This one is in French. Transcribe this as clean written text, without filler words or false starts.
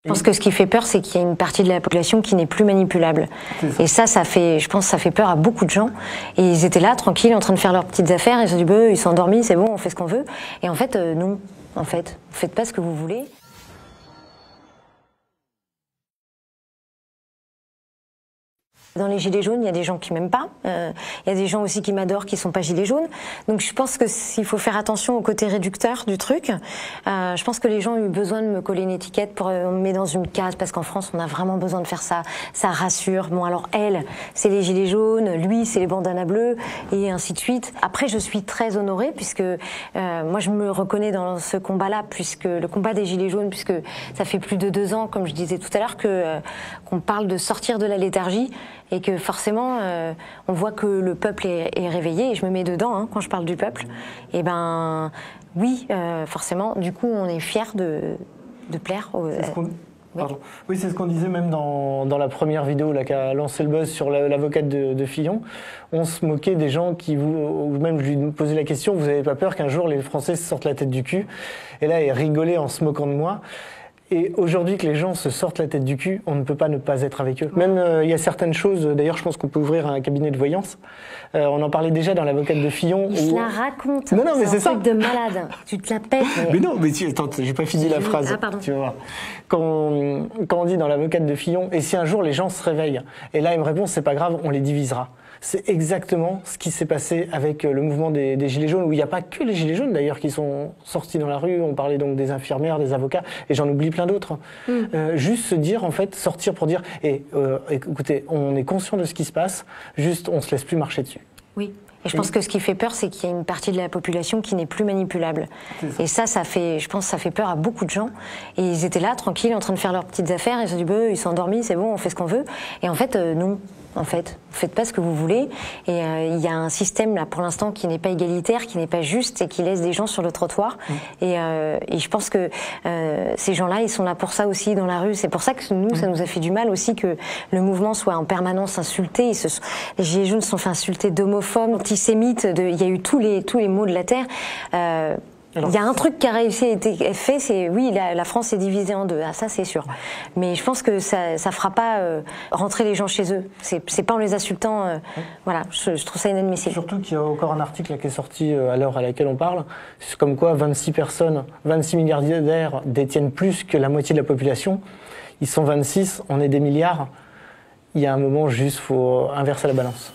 Je pense que ce qui fait peur, c'est qu'il y a une partie de la population qui n'est plus manipulable. Et ça fait, je pense que ça fait peur à beaucoup de gens. Et ils étaient là, tranquilles, en train de faire leurs petites affaires. Ils se sont dit, bah, ils sont endormis, c'est bon, on fait ce qu'on veut. Et en fait, non. En fait, vous faites pas ce que vous voulez. Dans les gilets jaunes, il y a des gens qui m'aiment pas. Il y a des gens aussi qui m'adorent, qui sont pas gilets jaunes. Donc je pense que s'il faut faire attention au côté réducteur du truc. Je pense que les gens ont eu besoin de me coller une étiquette pour on me met dans une case parce qu'en France on a vraiment besoin de faire ça. Ça rassure. Bon alors elle, c'est les gilets jaunes, lui c'est les bandanas bleus et ainsi de suite. Après je suis très honorée puisque moi je me reconnais dans ce combat-là puisque le combat des gilets jaunes puisque ça fait plus de 2 ans, comme je disais tout à l'heure, qu'on parle de sortir de la léthargie. Et que forcément, on voit que le peuple est réveillé, et je me mets dedans hein, quand je parle du peuple. Et ben, oui, forcément, du coup, on est fiers de plaire aux... Pardon. Oui, c'est ce qu'on disait même dans la première vidéo là, qui a lancé le buzz sur l'avocate de Fillon. On se moquait des gens qui ou même je lui posais la question, vous n'avez pas peur qu'un jour les Français se sortent la tête du cul? Et là, elle rigolait en se moquant de moi. Et aujourd'hui que les gens se sortent la tête du cul, on ne peut pas ne pas être avec eux. Même il y a certaines choses, d'ailleurs je pense qu'on peut ouvrir un cabinet de voyance. On en parlait déjà dans l'avocate de Fillon. Il se la raconte. Non, mais c'est ça. Un truc de malade. Tu te la pètes. Mais non, mais attends, j'ai pas fini la phrase. Ah, pardon. Tu vas voir. Quand on dit dans l'avocate de Fillon, et si un jour les gens se réveillent, et là il me répond, c'est pas grave, on les divisera. C'est exactement ce qui s'est passé avec le mouvement des Gilets jaunes, où il n'y a pas que les Gilets jaunes d'ailleurs qui sont sortis dans la rue. On parlait donc des infirmières, des avocats, et j'en oublie plein d'autres. Juste se dire, en fait, sortir pour dire, écoutez, on est conscient de ce qui se passe, juste on se laisse plus marcher dessus. Oui. Et je pense que ce qui fait peur, c'est qu'il y a une partie de la population qui n'est plus manipulable. Et ça fait, je pense que ça fait peur à beaucoup de gens. Et ils étaient là, tranquilles, en train de faire leurs petites affaires. Ils se sont dit, bah, ils sont endormis, c'est bon, on fait ce qu'on veut. Et en fait, non. En fait, vous faites pas ce que vous voulez. Et il y a un système là pour l'instant qui n'est pas égalitaire, qui n'est pas juste et qui laisse des gens sur le trottoir. Et je pense que ces gens-là, ils sont là pour ça aussi dans la rue. C'est pour ça que nous, ça nous a fait du mal aussi que le mouvement soit en permanence insulté. Les Gilets jaunes se sont fait insulter d'homophobes, antisémites. Il y a eu tous les maux de la terre. Il y a un truc qui a réussi à être fait, c'est oui, la France est divisée en deux, ah, ça c'est sûr. Mais je pense que ça fera pas rentrer les gens chez eux. C'est pas en les insultant. Voilà, je trouve ça inadmissible. Surtout qu'il y a encore un article là, qui est sorti à l'heure à laquelle on parle, c'est comme quoi 26 milliardaires détiennent plus que la moitié de la population. Ils sont 26, on est des milliards. Il y a un moment juste, faut inverser la balance.